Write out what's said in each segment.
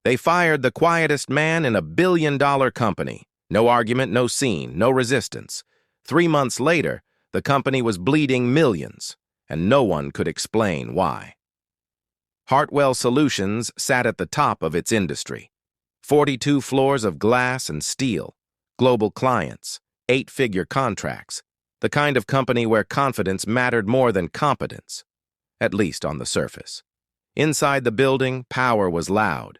They fired the quietest man in a billion-dollar company. No argument, no scene, no resistance. 3 months later, the company was bleeding millions, and no one could explain why. Hartwell Solutions sat at the top of its industry. 42 floors of glass and steel, global clients, 8-figure contracts, the kind of company where confidence mattered more than competence, at least on the surface. Inside the building, power was loud.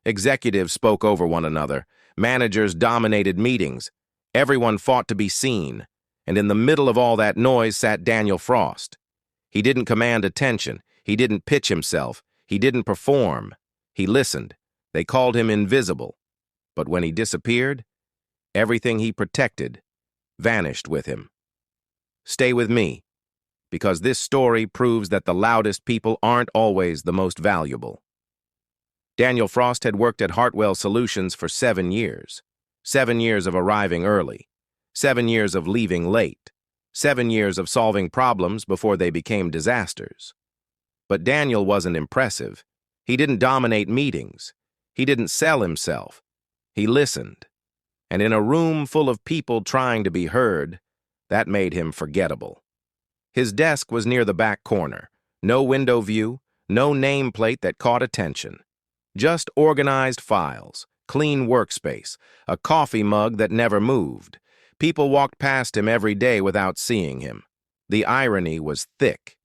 Executives spoke over one another, managers dominated meetings, everyone fought to be seen, and in the middle of all that noise sat Daniel Frost. He didn't command attention, he didn't pitch himself, he didn't perform, he listened. They called him invisible, but when he disappeared, everything he protected vanished with him. Stay with me, because this story proves that the loudest people aren't always the most valuable. Daniel Frost had worked at Hartwell Solutions for 7 years. 7 years of arriving early. 7 years of leaving late. 7 years of solving problems before they became disasters. But Daniel wasn't impressive. He didn't dominate meetings. He didn't sell himself. He listened. And in a room full of people trying to be heard, that made him forgettable. His desk was near the back corner. No window view, no nameplate that caught attention. Just organized files, clean workspace, a coffee mug that never moved. People walked past him every day without seeing him. The irony was thick.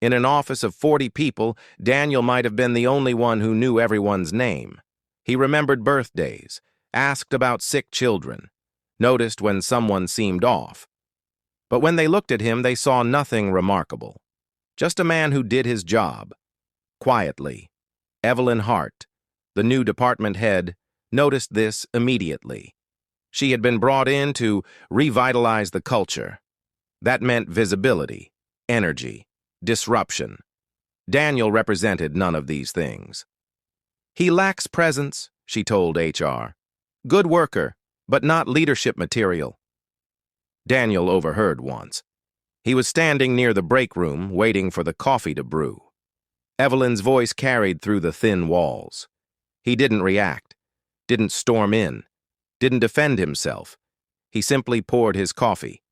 In an office of 40 people, Daniel might have been the only one who knew everyone's name. He remembered birthdays, asked about sick children, noticed when someone seemed off. But when they looked at him, they saw nothing remarkable. Just a man who did his job. Quietly. Evelyn Hart, the new department head, noticed this immediately. She had been brought in to revitalize the culture. That meant visibility, energy, disruption. Daniel represented none of these things. He lacks presence, she told HR. Good worker, but not leadership material. Daniel overheard once. He was standing near the break room, waiting for the coffee to brew. Evelyn's voice carried through the thin walls. He didn't react, didn't storm in, didn't defend himself. He simply poured his coffee,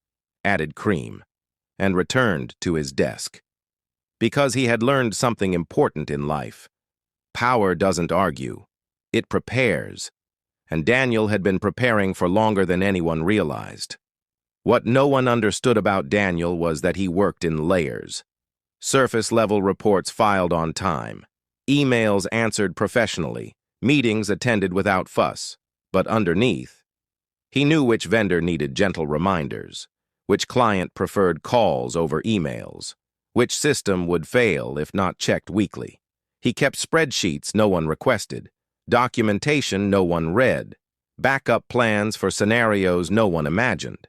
added cream, and returned to his desk. Because he had learned something important in life. Power doesn't argue, it prepares. And Daniel had been preparing for longer than anyone realized. What no one understood about Daniel was that he worked in layers. Surface-level reports filed on time, emails answered professionally, meetings attended without fuss. But underneath, he knew which vendor needed gentle reminders, which client preferred calls over emails, which system would fail if not checked weekly. He kept spreadsheets no one requested, documentation no one read, backup plans for scenarios no one imagined.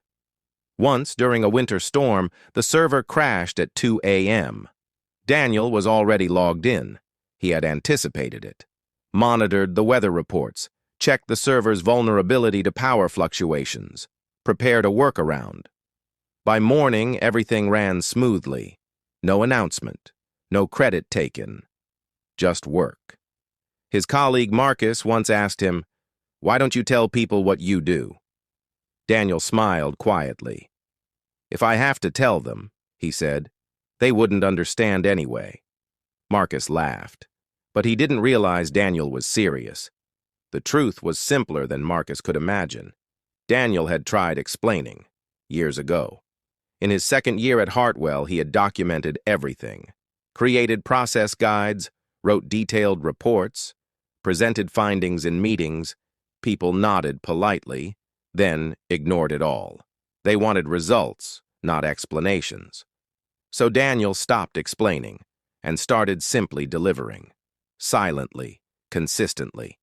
Once, during a winter storm, the server crashed at 2 a.m. Daniel was already logged in. He had anticipated it, monitored the weather reports, checked the server's vulnerability to power fluctuations, prepared a workaround. By morning, everything ran smoothly. No announcement, no credit taken, just work. His colleague Marcus once asked him, "Why don't you tell people what you do?" Daniel smiled quietly. "If I have to tell them," he said, "they wouldn't understand anyway." Marcus laughed, but he didn't realize Daniel was serious. The truth was simpler than Marcus could imagine. Daniel had tried explaining, years ago. In his second year at Hartwell, he had documented everything, created process guides, wrote detailed reports, presented findings in meetings. People nodded politely, then ignored it all. They wanted results, not explanations. So Daniel stopped explaining and started simply delivering, silently, consistently,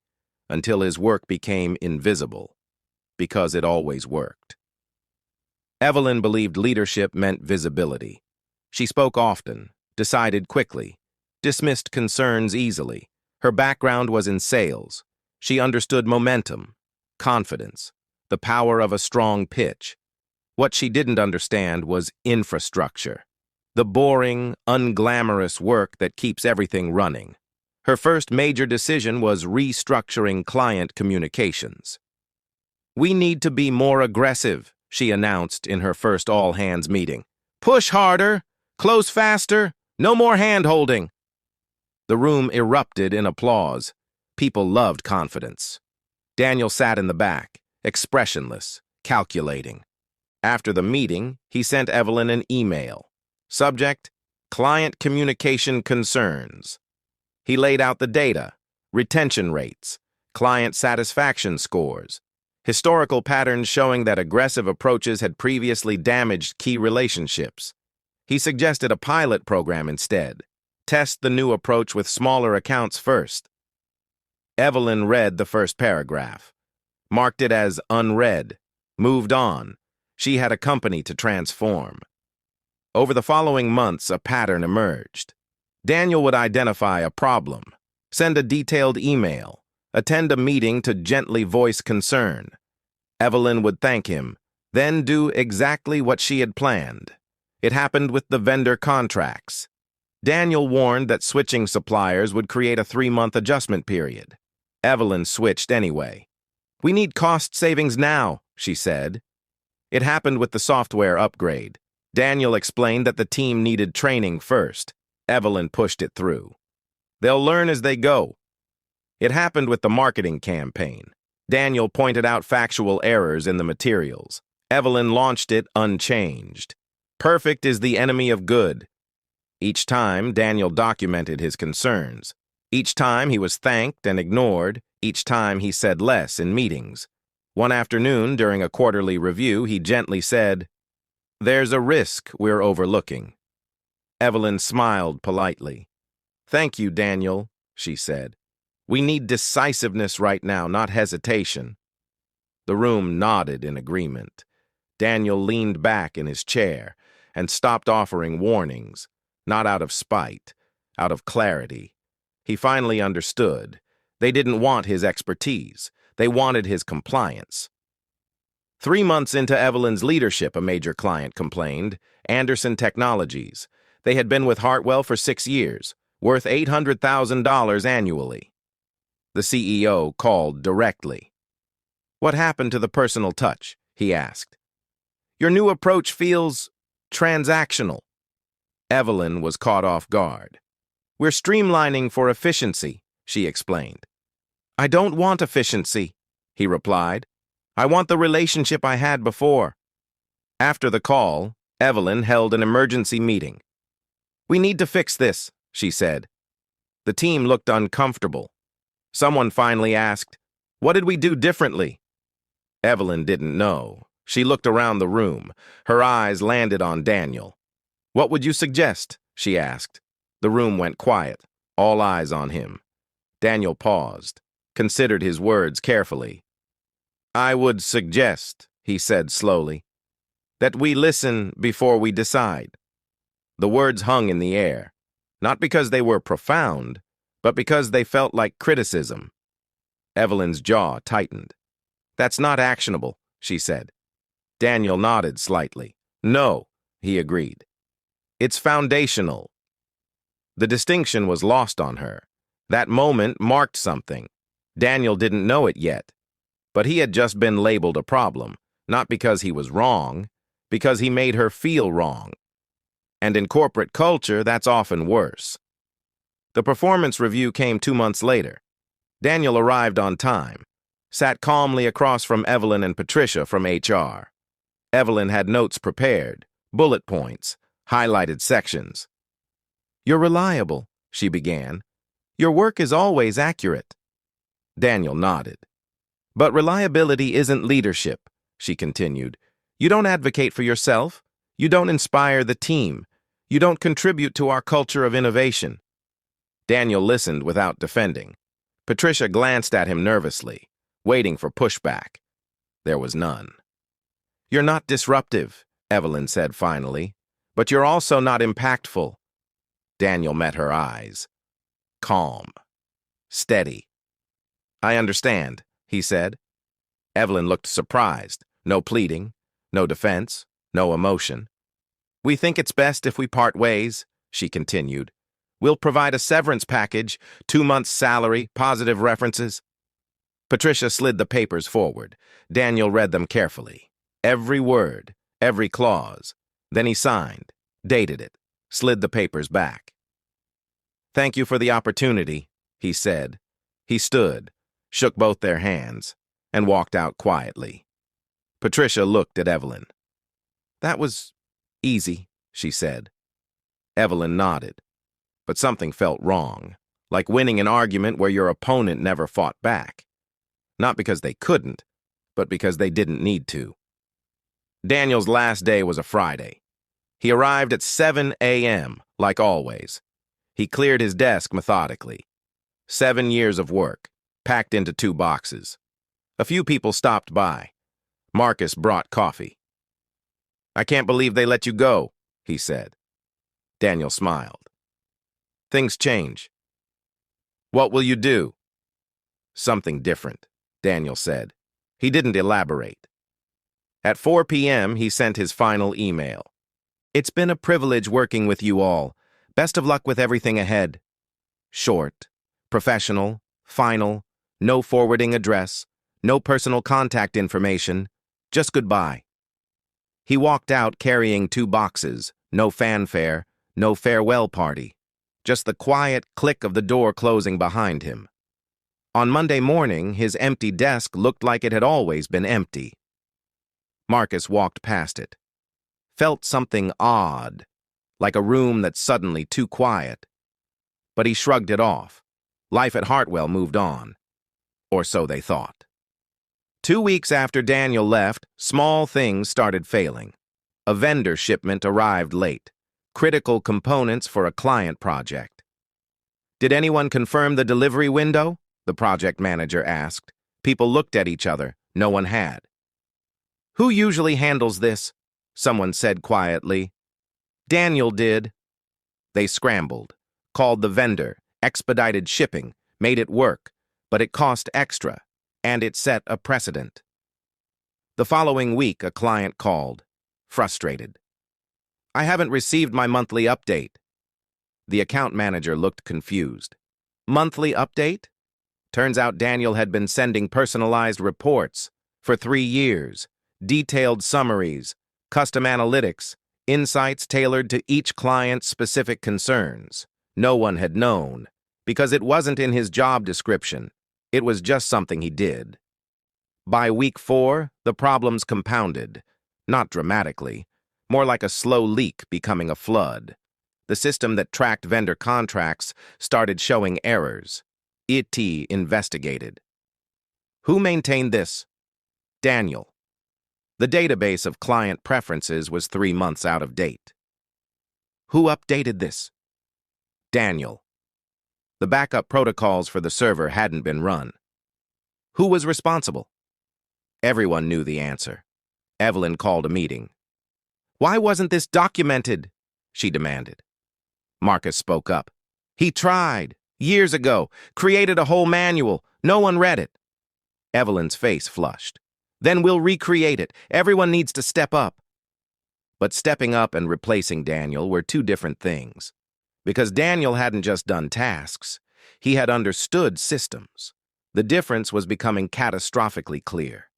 until his work became invisible, because it always worked. Evelyn believed leadership meant visibility. She spoke often, decided quickly, dismissed concerns easily. Her background was in sales. She understood momentum, confidence, the power of a strong pitch. What she didn't understand was infrastructure, the boring, unglamorous work that keeps everything running. Her first major decision was restructuring client communications. "We need to be more aggressive," she announced in her first all-hands meeting. "Push harder, close faster, no more hand-holding." The room erupted in applause. People loved confidence. Daniel sat in the back, expressionless, calculating. After the meeting, he sent Evelyn an email. Subject: Client communication concerns. He laid out the data, retention rates, client satisfaction scores, historical patterns showing that aggressive approaches had previously damaged key relationships. He suggested a pilot program instead. Test the new approach with smaller accounts first. Evelyn read the first paragraph, marked it as unread, moved on. She had a company to transform. Over the following months, a pattern emerged. Daniel would identify a problem, send a detailed email, attend a meeting to gently voice concern. Evelyn would thank him, then do exactly what she had planned. It happened with the vendor contracts. Daniel warned that switching suppliers would create a 3-month adjustment period. Evelyn switched anyway. "We need cost savings now," she said. It happened with the software upgrade. Daniel explained that the team needed training first. Evelyn pushed it through. "They'll learn as they go." It happened with the marketing campaign. Daniel pointed out factual errors in the materials. Evelyn launched it unchanged. Perfect is the enemy of good. Each time, Daniel documented his concerns. Each time he was thanked and ignored. Each time he said less in meetings. One afternoon, during a quarterly review, he gently said, "There's a risk we're overlooking." Evelyn smiled politely. "Thank you, Daniel," she said. "We need decisiveness right now, not hesitation." The room nodded in agreement. Daniel leaned back in his chair and stopped offering warnings, not out of spite, out of clarity. He finally understood. They didn't want his expertise. They wanted his compliance. 3 months into Evelyn's leadership, a major client complained, Anderson Technologies. They had been with Hartwell for 6 years, worth $800,000 annually. The CEO called directly. "What happened to the personal touch?" he asked. "Your new approach feels transactional." Evelyn was caught off guard. "We're streamlining for efficiency," she explained. "I don't want efficiency," he replied. "I want the relationship I had before." After the call, Evelyn held an emergency meeting. "We need to fix this," she said. The team looked uncomfortable. Someone finally asked, "What did we do differently?" Evelyn didn't know. She looked around the room. Her eyes landed on Daniel. "What would you suggest?" she asked. The room went quiet, all eyes on him. Daniel paused, considered his words carefully. "I would suggest," he said slowly, "that we listen before we decide." The words hung in the air, not because they were profound, but because they felt like criticism. Evelyn's jaw tightened. "That's not actionable," she said. Daniel nodded slightly. "No," he agreed. "It's foundational." The distinction was lost on her. That moment marked something. Daniel didn't know it yet, but he had just been labeled a problem, not because he was wrong, because he made her feel wrong. And in corporate culture, that's often worse. The performance review came 2 months later. Daniel arrived on time, sat calmly across from Evelyn and Patricia from HR. Evelyn had notes prepared, bullet points, highlighted sections. "You're reliable," she began. "Your work is always accurate." Daniel nodded. "But reliability isn't leadership," she continued. "You don't advocate for yourself. You don't inspire the team. You don't contribute to our culture of innovation." Daniel listened without defending. Patricia glanced at him nervously, waiting for pushback. There was none. "You're not disruptive," Evelyn said finally, "but you're also not impactful." Daniel met her eyes. Calm. Steady. "I understand," he said. Evelyn looked surprised. No pleading, no defense, no emotion. "We think it's best if we part ways," she continued. We'll provide a severance package, 2 months' salary, positive references. Patricia slid the papers forward. Daniel read them carefully. Every word, every clause. Then he signed, dated it, slid the papers back. "Thank you for the opportunity," he said. He stood, shook both their hands, and walked out quietly. Patricia looked at Evelyn. "That was easy," she said. Evelyn nodded. But something felt wrong, like winning an argument where your opponent never fought back. Not because they couldn't, but because they didn't need to. Daniel's last day was a Friday. He arrived at 7 a.m., like always. He cleared his desk methodically. 7 years of work, packed into 2 boxes. A few people stopped by. Marcus brought coffee. "I can't believe they let you go," he said. Daniel smiled. "Things change." "What will you do?" "Something different," Daniel said. He didn't elaborate. At 4 p.m., he sent his final email. "It's been a privilege working with you all. Best of luck with everything ahead." Short, professional, final, no forwarding address, no personal contact information, just goodbye. He walked out carrying 2 boxes, no fanfare, no farewell party, just the quiet click of the door closing behind him. On Monday morning, his empty desk looked like it had always been empty. Marcus walked past it. Felt something odd, like a room that's suddenly too quiet. But he shrugged it off. Life at Hartwell moved on. Or so they thought. 2 weeks after Daniel left, small things started failing. A vendor shipment arrived late. Critical components for a client project. "Did anyone confirm the delivery window?" the project manager asked. People looked at each other. No one had. "Who usually handles this?" someone said quietly. "Daniel did." They scrambled, called the vendor, expedited shipping, made it work, but it cost extra, and it set a precedent. The following week, a client called, frustrated. "I haven't received my monthly update." The account manager looked confused. "Monthly update?" Turns out Daniel had been sending personalized reports for 3 years, detailed summaries, custom analytics, insights tailored to each client's specific concerns. No one had known, because it wasn't in his job description. It was just something he did. By week 4, the problems compounded, not dramatically, more like a slow leak becoming a flood. The system that tracked vendor contracts started showing errors. IT investigated. Who maintained this? Daniel. The database of client preferences was 3 months out of date. Who updated this? Daniel. The backup protocols for the server hadn't been run. Who was responsible? Everyone knew the answer. Evelyn called a meeting. "Why wasn't this documented?" she demanded. Marcus spoke up. "He tried, years ago, created a whole manual. No one read it." Evelyn's face flushed. "Then we'll recreate it. Everyone needs to step up." But stepping up and replacing Daniel were 2 different things. Because Daniel hadn't just done tasks, he had understood systems. The difference was becoming catastrophically clear.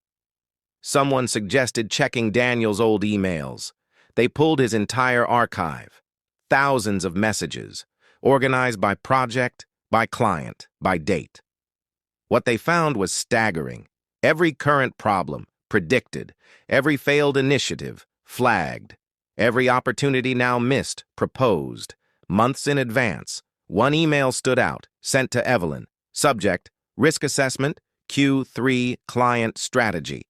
Someone suggested checking Daniel's old emails. They pulled his entire archive, thousands of messages, organized by project, by client, by date. What they found was staggering. Every current problem, predicted. Every failed initiative, flagged. Every opportunity now missed, proposed. Months in advance, one email stood out, sent to Evelyn. Subject, Risk Assessment, Q3 Client Strategy.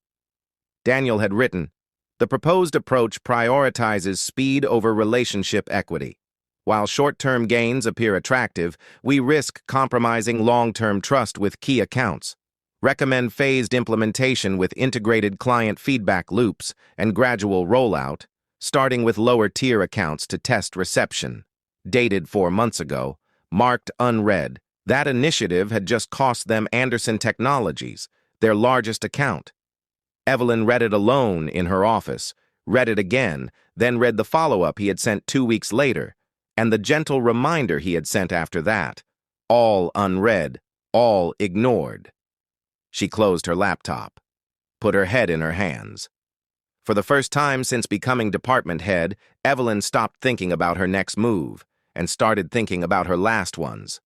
Daniel had written, "The proposed approach prioritizes speed over relationship equity. While short-term gains appear attractive, we risk compromising long-term trust with key accounts. Recommend phased implementation with integrated client feedback loops and gradual rollout, starting with lower-tier accounts to test reception." Dated 4 months ago, marked unread. That initiative had just cost them Anderson Technologies, their largest account. Evelyn read it alone in her office, read it again, then read the follow-up he had sent 2 weeks later, and the gentle reminder he had sent after that, all unread, all ignored. She closed her laptop, put her head in her hands. For the first time since becoming department head, Evelyn stopped thinking about her next move and started thinking about her last ones.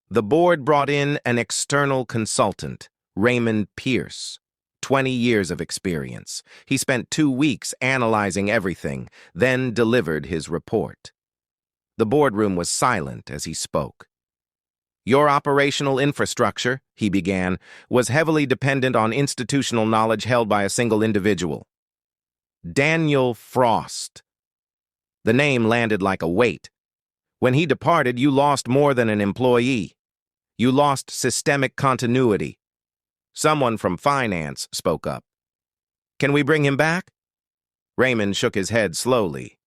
The board brought in an external consultant, Raymond Pierce. 20 years of experience. He spent 2 weeks analyzing everything, then delivered his report. The boardroom was silent as he spoke. Your operational infrastructure, he began, was heavily dependent on institutional knowledge held by a single individual. Daniel Frost. The name landed like a weight. When he departed, you lost more than an employee. You lost systemic continuity. Someone from finance spoke up. Can we bring him back? Raymond shook his head slowly.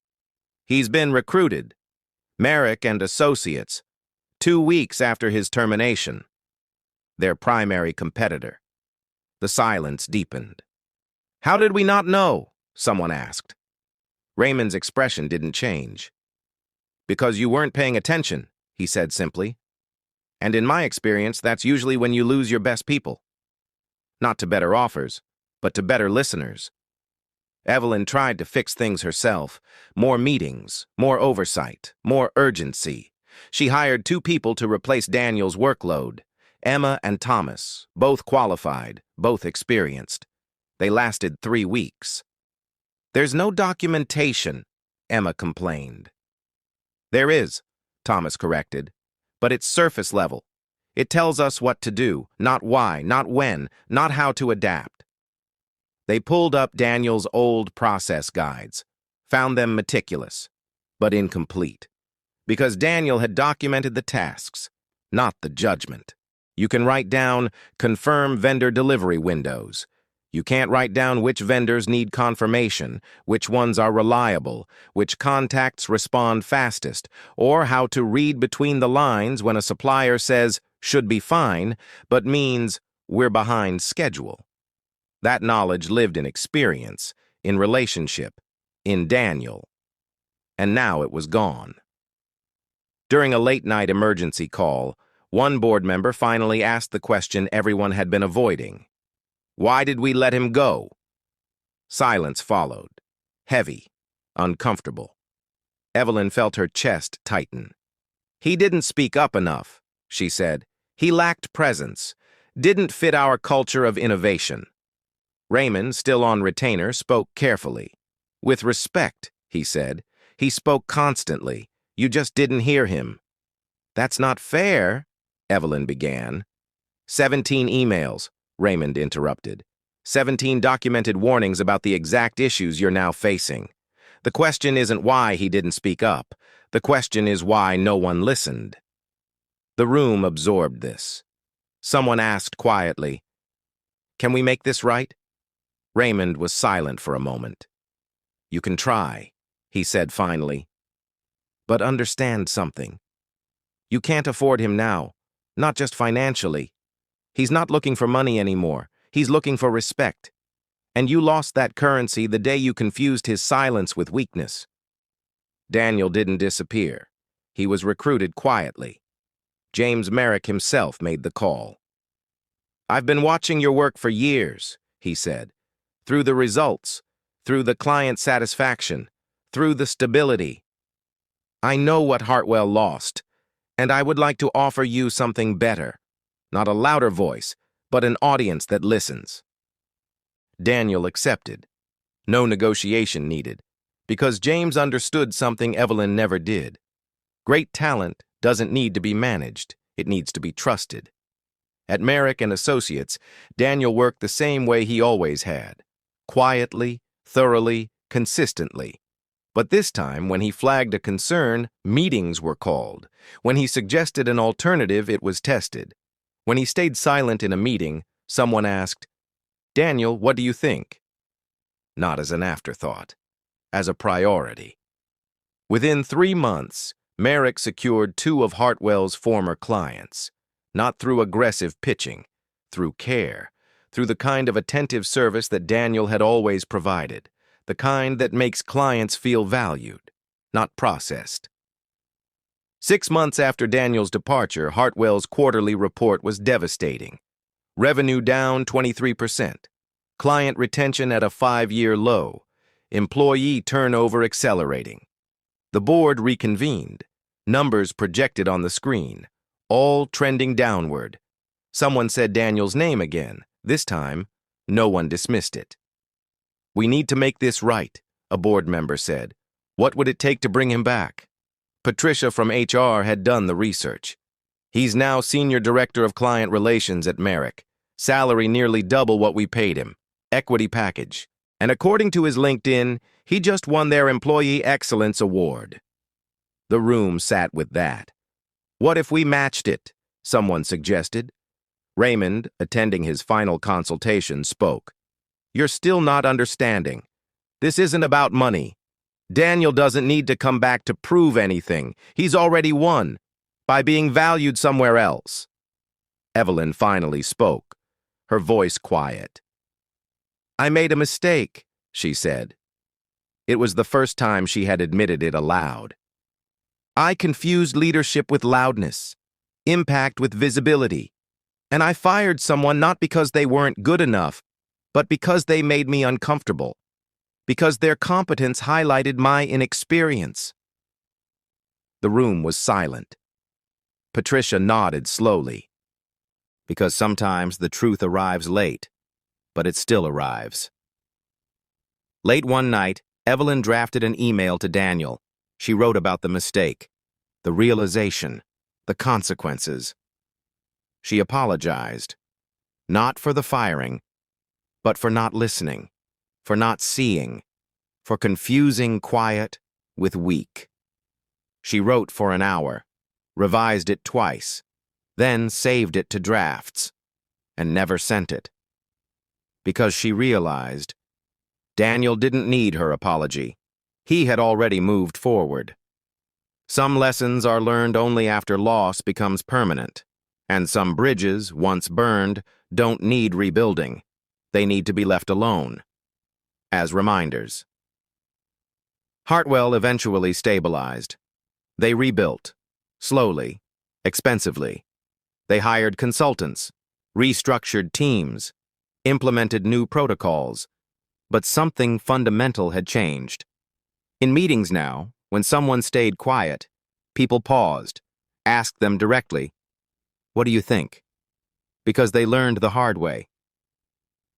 He's been recruited. Merrick and Associates, 2 weeks after his termination. Their primary competitor. The silence deepened. How did we not know? Someone asked. Raymond's expression didn't change. Because you weren't paying attention, he said simply. And in my experience, that's usually when you lose your best people. Not to better offers, but to better listeners. Evelyn tried to fix things herself. More meetings, more oversight, more urgency. She hired 2 people to replace Daniel's workload, Emma and Thomas, both qualified, both experienced. They lasted 3 weeks. There's no documentation, Emma complained. There is, Thomas corrected, but it's surface level. It tells us what to do, not why, not when, not how to adapt. They pulled up Daniel's old process guides, found them meticulous, but incomplete, because Daniel had documented the tasks, not the judgment. You can write down, confirm vendor delivery windows. You can't write down which vendors need confirmation, which ones are reliable, which contacts respond fastest, or how to read between the lines when a supplier says, should be fine, but means we're behind schedule. That knowledge lived in experience, in relationship, in Daniel. And now it was gone. During a late-night emergency call, one board member finally asked the question everyone had been avoiding. Why did we let him go? Silence followed, heavy, uncomfortable. Evelyn felt her chest tighten. He didn't speak up enough, she said. He lacked presence, didn't fit our culture of innovation. Raymond, still on retainer, spoke carefully. With respect, he said. He spoke constantly. You just didn't hear him. That's not fair, Evelyn began. 17 emails, Raymond interrupted. 17 documented warnings about the exact issues you're now facing. The question isn't why he didn't speak up. The question is why no one listened. The room absorbed this. Someone asked quietly, Can we make this right? Raymond was silent for a moment. You can try, he said finally. But understand something. You can't afford him now, not just financially. He's not looking for money anymore. He's looking for respect. And you lost that currency the day you confused his silence with weakness. Daniel didn't disappear. He was recruited quietly. James Merrick himself made the call. I've been watching your work for years, he said. Through the results, through the client satisfaction, through the stability. I know what Hartwell lost, and I would like to offer you something better. Not a louder voice, but an audience that listens. Daniel accepted. No negotiation needed, because James understood something Evelyn never did. Great talent doesn't need to be managed, it needs to be trusted. At Merrick and Associates, Daniel worked the same way he always had. Quietly, thoroughly, consistently. But this time, when he flagged a concern, meetings were called. When he suggested an alternative, it was tested. When he stayed silent in a meeting, someone asked, Daniel, what do you think? Not as an afterthought, as a priority. Within 3 months, Merrick secured 2 of Hartwell's former clients, not through aggressive pitching, through care, through the kind of attentive service that Daniel had always provided, the kind that makes clients feel valued, not processed. 6 months after Daniel's departure, Hartwell's quarterly report was devastating. Revenue down 23%. Client retention at a 5-year low. Employee turnover accelerating. The board reconvened. Numbers projected on the screen, all trending downward. Someone said Daniel's name again. This time, no one dismissed it. "We need to make this right," a board member said. "What would it take to bring him back?" Patricia from HR had done the research. "He's now Senior Director of Client Relations at Merrick. Salary nearly double what we paid him. Equity package. And according to his LinkedIn, he just won their Employee Excellence Award." The room sat with that. "What if we matched it?" someone suggested. Raymond, attending his final consultation, spoke. "You're still not understanding. This isn't about money. Daniel doesn't need to come back to prove anything. He's already won by being valued somewhere else." Evelyn finally spoke, her voice quiet. "I made a mistake," she said. It was the first time she had admitted it aloud. "I confused leadership with loudness, impact with visibility, and I fired someone not because they weren't good enough, but because they made me uncomfortable. Because their competence highlighted my inexperience." The room was silent. Patricia nodded slowly. Because sometimes the truth arrives late, but it still arrives. Late one night, Evelyn drafted an email to Daniel. She wrote about the mistake, the realization, the consequences. She apologized, not for the firing, but for not listening, for not seeing, for confusing quiet with weak. She wrote for an hour, revised it twice, then saved it to drafts, and never sent it. Because she realized Daniel didn't need her apology. He had already moved forward. Some lessons are learned only after loss becomes permanent, and some bridges, once burned, don't need rebuilding. They need to be left alone, as reminders. Hartwell eventually stabilized. They rebuilt, slowly, expensively. They hired consultants, restructured teams, implemented new protocols, but something fundamental had changed. In meetings now, when someone stayed quiet, people paused, asked them directly, "What do you think?" Because they learned the hard way.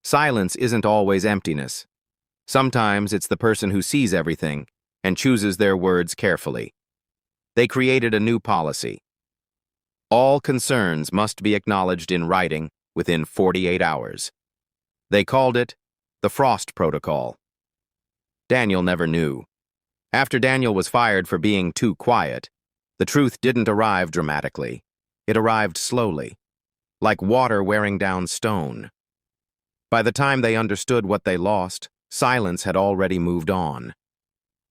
Silence isn't always emptiness. Sometimes it's the person who sees everything and chooses their words carefully. They created a new policy. All concerns must be acknowledged in writing within 48 hours. They called it the Frost Protocol. Daniel never knew. After Daniel was fired for being too quiet, the truth didn't arrive dramatically. It arrived slowly, like water wearing down stone. By the time they understood what they lost, silence had already moved on.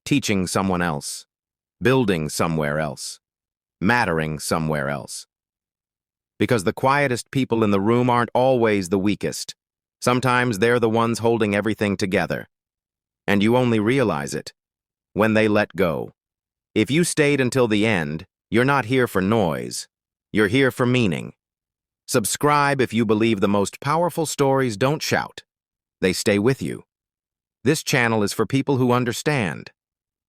Teaching someone else, building somewhere else, mattering somewhere else. Because the quietest people in the room aren't always the weakest. Sometimes they're the ones holding everything together. And you only realize it when they let go. If you stayed until the end, you're not here for noise. You're here for meaning. Subscribe if you believe the most powerful stories don't shout. They stay with you. This channel is for people who understand.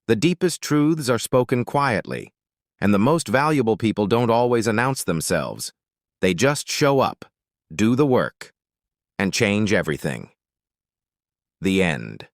The deepest truths are spoken quietly, and the most valuable people don't always announce themselves. They just show up, do the work, and change everything. The end.